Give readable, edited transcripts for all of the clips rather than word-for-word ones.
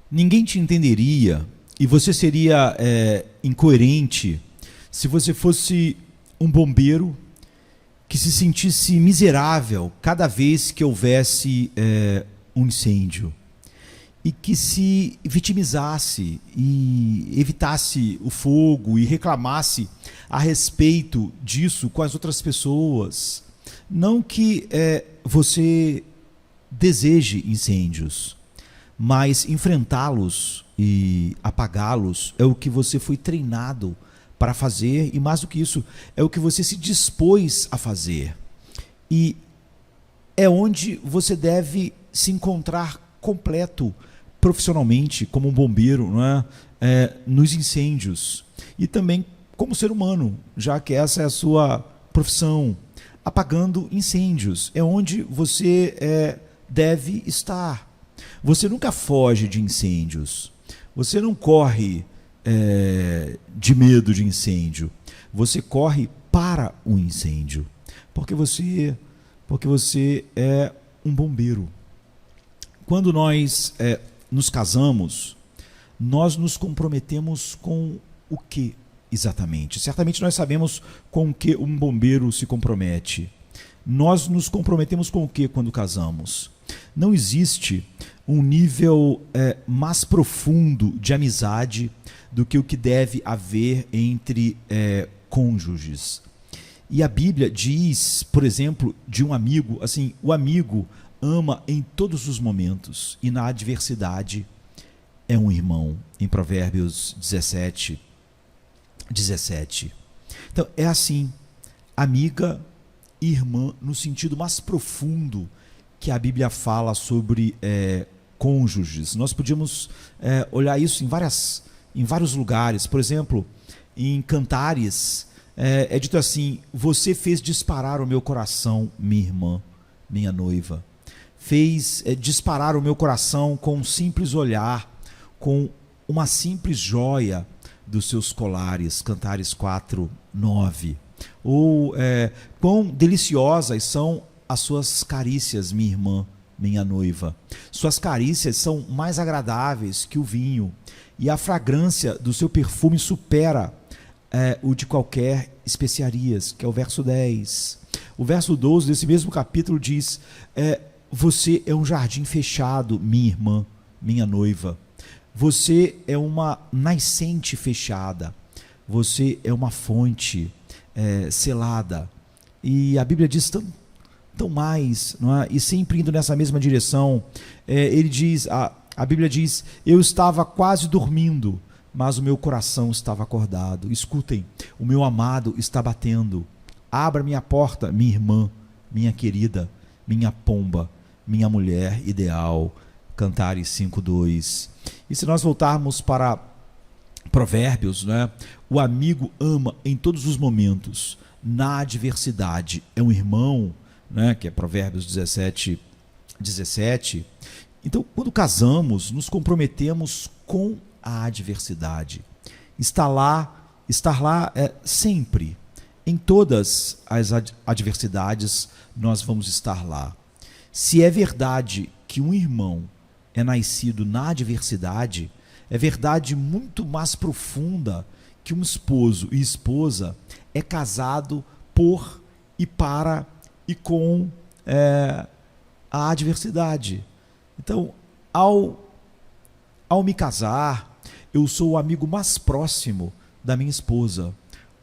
Ninguém te entenderia e você seria incoerente se você fosse um bombeiro que se sentisse miserável cada vez que houvesse um incêndio e que se vitimizasse e evitasse o fogo e reclamasse a respeito disso com as outras pessoas. Não que você deseje incêndios, mas enfrentá-los e apagá-los é o que você foi treinado para fazer, e mais do que isso, é o que você se dispôs a fazer. E é onde você deve se encontrar completo profissionalmente, como um bombeiro, não é? Nos incêndios. E também como ser humano, já que essa é a sua profissão, apagando incêndios. É onde você deve estar. Você nunca foge de incêndios. Você não corre de medo de incêndio. Você corre para o incêndio. Porque você é um bombeiro. Quando nós nos casamos, nós nos comprometemos com o que exatamente? Certamente nós sabemos com o que um bombeiro se compromete. Nós nos comprometemos com o que quando casamos? Não existe um nível mais profundo de amizade do que o que deve haver entre cônjuges. E a Bíblia diz, por exemplo, de um amigo, assim, o amigo ama em todos os momentos e na adversidade é um irmão, em Provérbios 17. Então, é assim, amiga e irmã no sentido mais profundo que a Bíblia fala sobre cônjuges. Nós podíamos olhar isso em vários lugares. Por exemplo, em Cantares, é dito assim: você fez disparar o meu coração, minha irmã, minha noiva. Fez disparar o meu coração com um simples olhar, com uma simples joia dos seus colares. Cantares 4:9. Ou quão deliciosas são as suas carícias, minha irmã, minha noiva. Suas carícias são mais agradáveis que o vinho, e a fragrância do seu perfume supera o de qualquer especiarias, que é o verso 10. O verso 12 desse mesmo capítulo diz: você é um jardim fechado, minha irmã, minha noiva. Você é uma nascente fechada. Você é uma fonte selada. E a Bíblia diz tão mais, não é? E sempre indo nessa mesma direção. Ele diz, a Bíblia diz: eu estava quase dormindo, mas o meu coração estava acordado. Escutem, o meu amado está batendo. Abra minha porta, minha irmã, minha querida, minha pomba, minha mulher ideal. Cantares 5:2. E se nós voltarmos para Provérbios, né? O amigo ama em todos os momentos. Na adversidade é um irmão, né? Que é Provérbios 17. Então, quando casamos, nos comprometemos com a adversidade. Estar lá sempre. Em todas as adversidades, nós vamos estar lá. Se é verdade que um irmão é nascido na adversidade, é verdade muito mais profunda que um esposo e esposa é casado por e para e com a adversidade. Então, ao me casar, eu sou o amigo mais próximo da minha esposa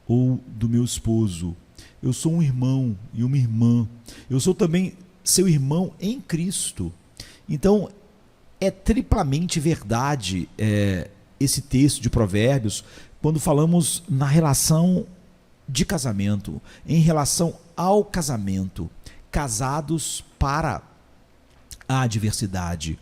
ou do meu esposo. Eu sou um irmão e uma irmã. Eu sou também seu irmão em Cristo. Então, é triplamente verdade esse texto de Provérbios quando falamos na relação de casamento, em relação ao casamento, casados para a adversidade.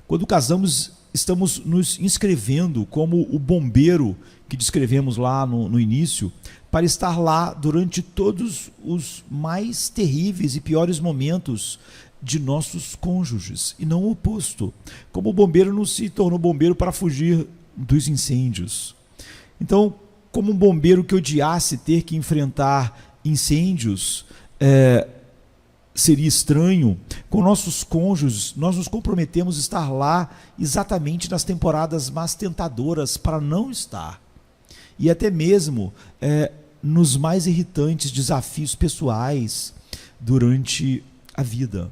Quando casamos, estamos nos inscrevendo como o bombeiro que descrevemos lá no início, para estar lá durante todos os mais terríveis e piores momentos de nossos cônjuges, e não o oposto. Como o bombeiro não se tornou bombeiro para fugir dos incêndios. Então, como um bombeiro que odiasse ter que enfrentar incêndios, seria estranho, com nossos cônjuges, nós nos comprometemos a estar lá exatamente nas temporadas mais tentadoras para não estar. E até mesmo nos mais irritantes desafios pessoais durante a vida.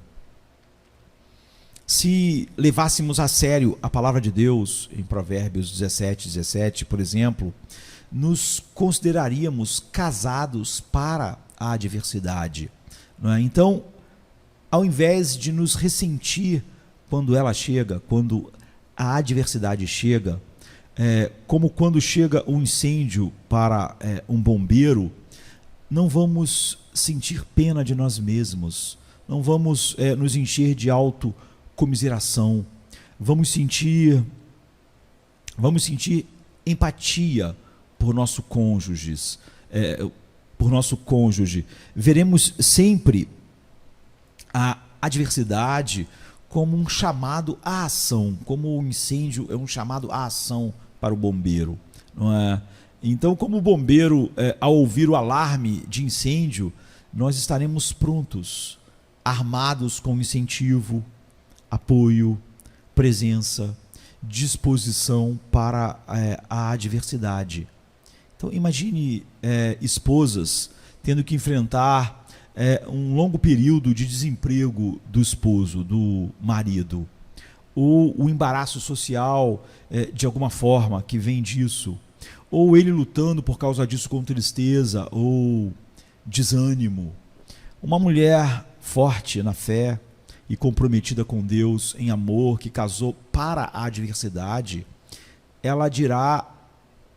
Se levássemos a sério a palavra de Deus, em Provérbios 17, por exemplo, nos consideraríamos casados para a adversidade. Não é? Então, ao invés de nos ressentir quando ela chega, quando a adversidade chega, como quando chega um incêndio para um bombeiro, não vamos sentir pena de nós mesmos, não vamos nos encher de autocomiseração, vamos sentir empatia por nosso cônjuge, veremos sempre a adversidade como um chamado à ação, como o incêndio é um chamado à ação para o bombeiro, não é? Então, como o bombeiro, ao ouvir o alarme de incêndio, nós estaremos prontos, armados com incentivo, apoio, presença, disposição para a adversidade. Então, imagine esposas tendo que enfrentar um longo período de desemprego do esposo, do marido, ou o embaraço social de alguma forma que vem disso, ou ele lutando por causa disso com tristeza ou desânimo. Uma mulher forte na fé e comprometida com Deus em amor, que casou para a adversidade, ela dirá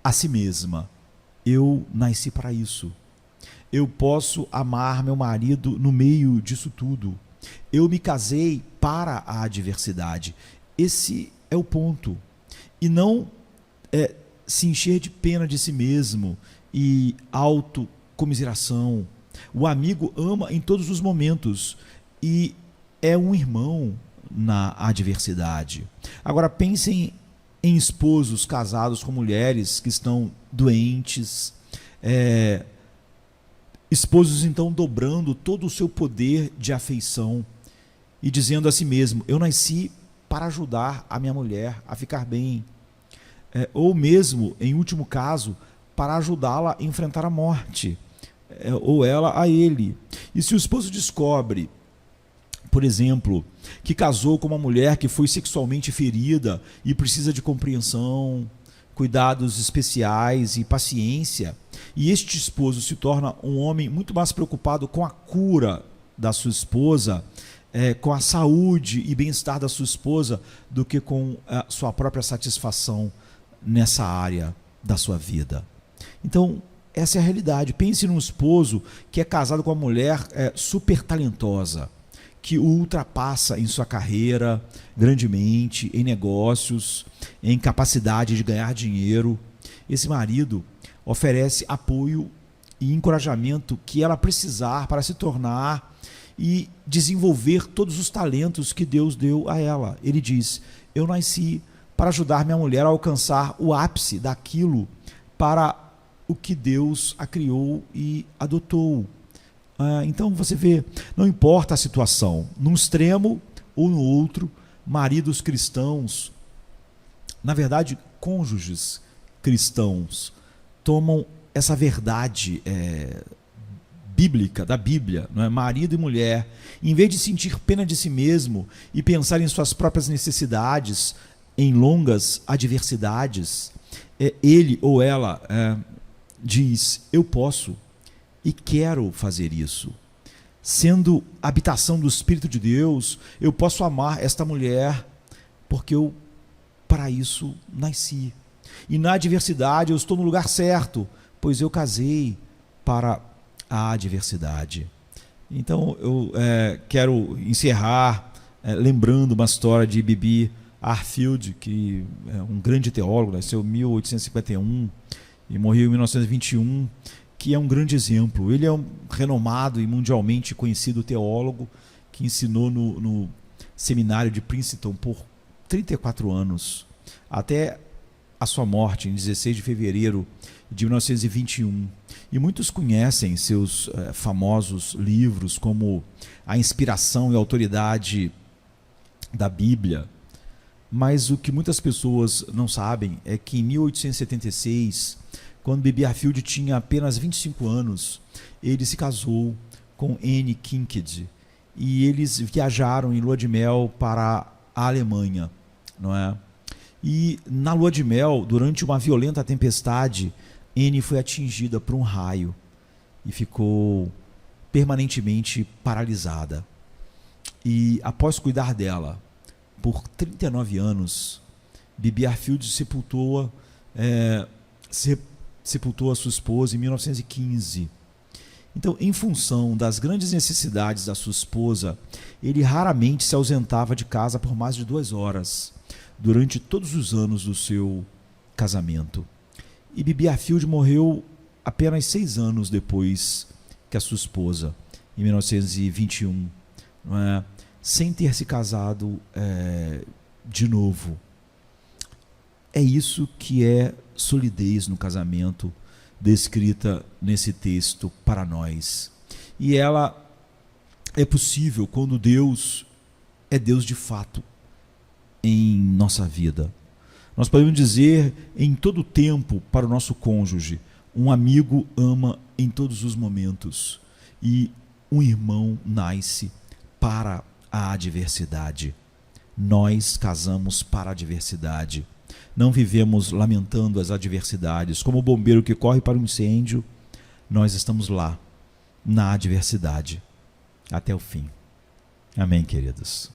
a si mesma: eu nasci para isso. Eu posso amar meu marido no meio disso tudo. Eu me casei para a adversidade. Esse é o ponto. E não se encher de pena de si mesmo e autocomiseração. O amigo ama em todos os momentos e é um irmão na adversidade. Agora pensem em esposos casados com mulheres que estão doentes, esposos então dobrando todo o seu poder de afeição e dizendo a si mesmo: eu nasci para ajudar a minha mulher a ficar bem, ou mesmo, em último caso, para ajudá-la a enfrentar a morte, ou ela a ele. E se o esposo descobre, por exemplo, que casou com uma mulher que foi sexualmente ferida e precisa de compreensão, cuidados especiais e paciência, e este esposo se torna um homem muito mais preocupado com a cura da sua esposa, com a saúde e bem-estar da sua esposa, do que com a sua própria satisfação nessa área da sua vida. Então, essa é a realidade. Pense num esposo que é casado com uma mulher super talentosa, que o ultrapassa em sua carreira grandemente, em negócios, em capacidade de ganhar dinheiro. Esse marido oferece apoio e encorajamento que ela precisar para se tornar e desenvolver todos os talentos que Deus deu a ela. Ele diz: eu nasci para ajudar minha mulher a alcançar o ápice daquilo para o que Deus a criou e adotou. Então você vê, não importa a situação, num extremo ou no outro, maridos cristãos, na verdade cônjuges cristãos, tomam essa verdade bíblica, da Bíblia, não é? Marido e mulher, em vez de sentir pena de si mesmo e pensar em suas próprias necessidades, em longas adversidades, ele ou ela diz: eu posso e quero fazer isso. Sendo habitação do Espírito de Deus, eu posso amar esta mulher porque eu para isso nasci. E na adversidade eu estou no lugar certo, pois eu casei para a adversidade. Então eu quero encerrar lembrando uma história de Bibi Arfield, que é um grande teólogo, nasceu em 1851 e morreu em 1921, que é um grande exemplo. Ele é um renomado e mundialmente conhecido teólogo que ensinou no seminário de Princeton por 34 anos, até a sua morte em 16 de fevereiro de 1921. E muitos conhecem seus famosos livros como A Inspiração e a Autoridade da Bíblia. Mas o que muitas pessoas não sabem é que em 1876, quando B.B. Arfield tinha apenas 25 anos, ele se casou com Anne Kincaid e eles viajaram em lua de mel para a Alemanha, não é? E na lua de mel, durante uma violenta tempestade, Anne foi atingida por um raio e ficou permanentemente paralisada. E após cuidar dela por 39 anos, B.B. Arfield sepultou a sua esposa em 1915. Então, em função das grandes necessidades da sua esposa, ele raramente se ausentava de casa por mais de 2 horas, durante todos os anos do seu casamento. E B.B. Arfield morreu apenas 6 anos depois que a sua esposa, em 1921, não é? Sem ter se casado de novo. É isso que é solidez no casamento, descrita nesse texto para nós. E ela é possível quando Deus é Deus de fato em nossa vida. Nós podemos dizer em todo tempo para o nosso cônjuge: um amigo ama em todos os momentos, e um irmão nasce para a adversidade. Nós casamos para a adversidade. Não vivemos lamentando as adversidades. Como o bombeiro que corre para um incêndio, nós estamos lá, na adversidade, até o fim. Amém, queridos?